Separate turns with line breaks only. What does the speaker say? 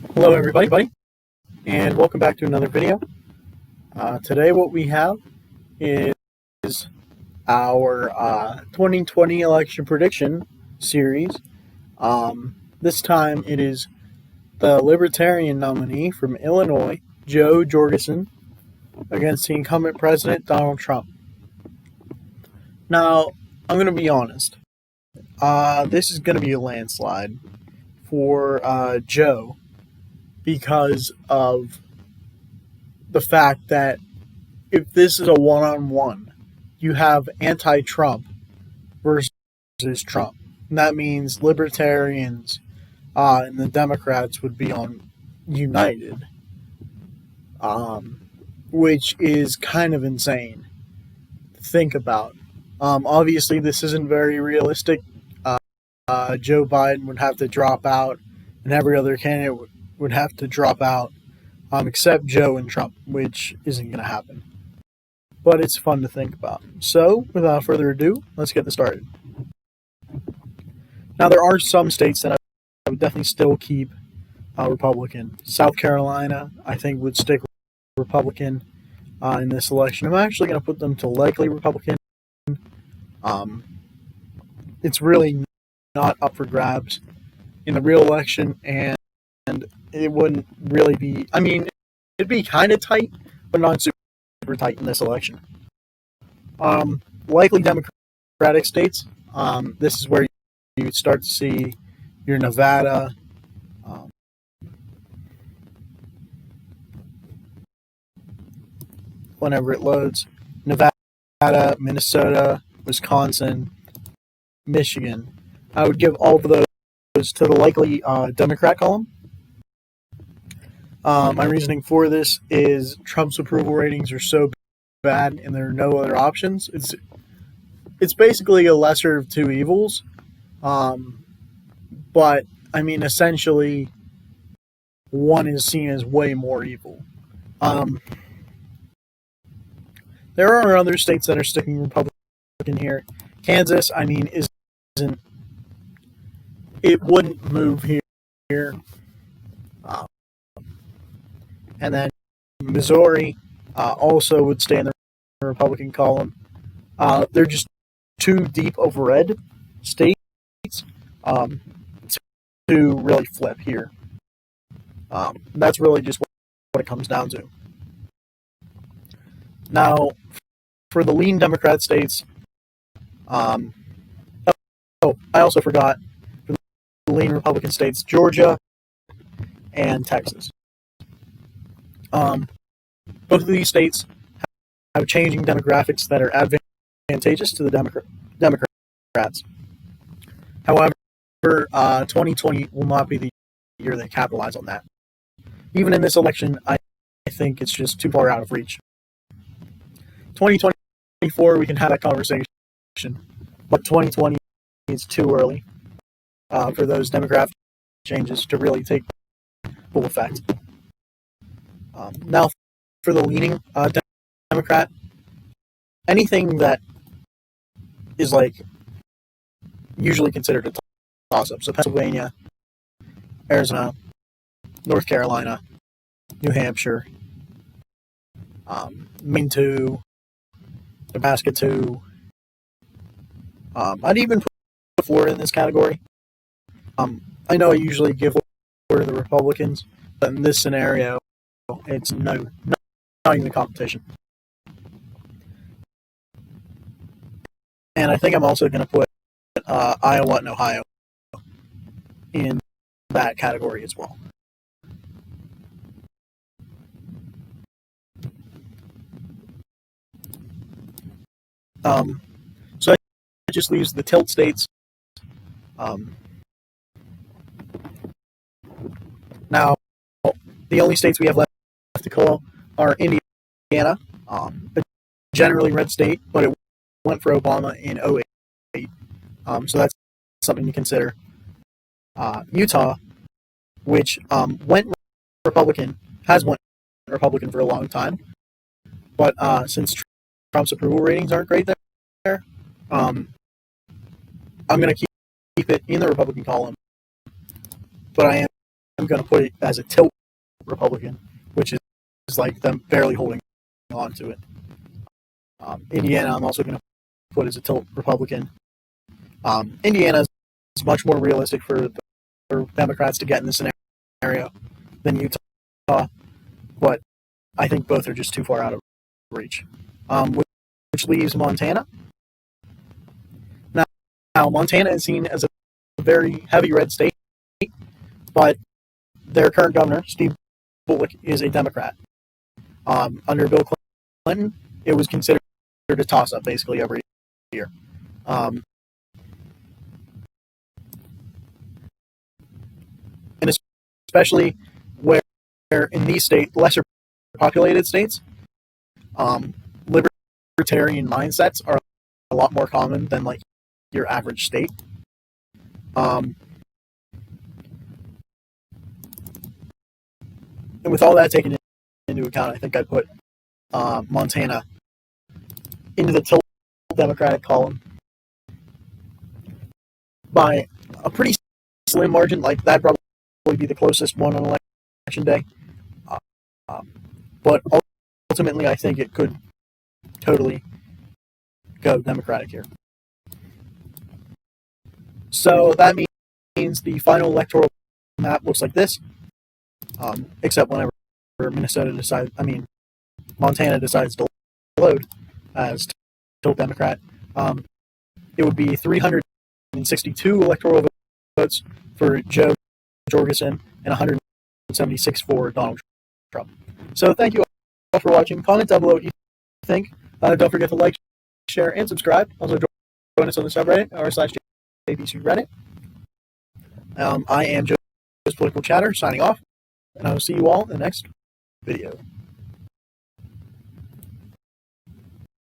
Hello everybody, and welcome back to another video. Today what we have is our 2020 election prediction series. This time it is the Libertarian nominee from Illinois, Joe Jorgensen, against the incumbent president, Donald Trump. Now, I'm going to be honest. This is going to be a landslide for Joe because of the fact that if this is a one-on-one, you have anti-Trump versus Trump. And that means libertarians and the Democrats would be on united, which is kind of insane to think about. Obviously, this isn't very realistic. Joe Biden would have to drop out, and every other candidate would have to drop out, except Joe and Trump, which isn't going to happen. But it's fun to think about. So, without further ado, let's get this started. Now, there are some states that I would definitely still keep Republican. South Carolina, I think, would stick Republican in this election. I'm actually going to put them to likely Republican. It's really not up for grabs in the real election, and it wouldn't really be, I mean, it'd be kind of tight, but not super tight in this election. Likely Democratic states, this is where you would start to see your Nevada, whenever it loads, Nevada, Minnesota, Wisconsin, Michigan. I would give all of those to the likely Democrat column. My reasoning for this is Trump's approval ratings are so bad and there are no other options. It's basically a lesser of two evils. But, I mean, essentially, one is seen as way more evil. There are other states that are sticking Republican here. Kansas, I mean, isn't. It wouldn't move here. And then Missouri also would stay in the Republican column. They're just too deep of red states to really flip here. That's really just what it comes down to. Now, for the lean Democrat states, I also forgot, for the lean Republican states, Georgia and Texas. Both of these states have changing demographics that are advantageous to the Democrats. However, 2020 will not be the year they capitalize on that. Even in this election, I think it's just too far out of reach. 2024, we can have that conversation, but 2020 is too early for those demographic changes to really take full effect. Now, for the leaning Democrat, anything that is like usually considered a toss-up, so Pennsylvania, Arizona, North Carolina, New Hampshire, Maine 2, Nebraska 2. I'd even put Florida in this category. I know I usually give Florida to the Republicans, but in this scenario, it's not even a competition. And I think I'm also going to put Iowa and Ohio in that category as well. So that just leaves the tilt states. Now, the only states we have left to call are Indiana, a generally red state, but it went for Obama in 2008. So that's something to consider. Utah, which went Republican, has went Republican for a long time, but since Trump's approval ratings aren't great there, I'm going to keep it in the Republican column, but I am going to put it as a tilt Republican, which is like them barely holding on to it. Indiana, I'm also going to put as a tilt Republican. Indiana is much more realistic for Democrats to get in this scenario than Utah, but I think both are just too far out of reach. Which leaves Montana. Now, Montana is seen as a very heavy red state, but their current governor, Steve Bullock, is a Democrat. Under Bill Clinton, it was considered a toss-up basically every year. And especially where in these lesser populated states, libertarian mindsets are a lot more common than like your average state. And with all that taken into account, I think I'd put Montana into the tilt Democratic column by a pretty slim margin. Like that'd probably be the closest one on election day. But ultimately, I think it could totally go Democratic here. So that means the final electoral map looks like this, except whenever Montana decides to load as tilt Democrat, it would be 362 electoral votes for Joe Jorgensen and 176 for Donald Trump. So thank you all for watching. Comment down below what you think. Don't forget to like, share, and subscribe. Also join us on the subreddit r/JPC Reddit. I am Joe's Political Chatter signing off, and I will see you all in the next video.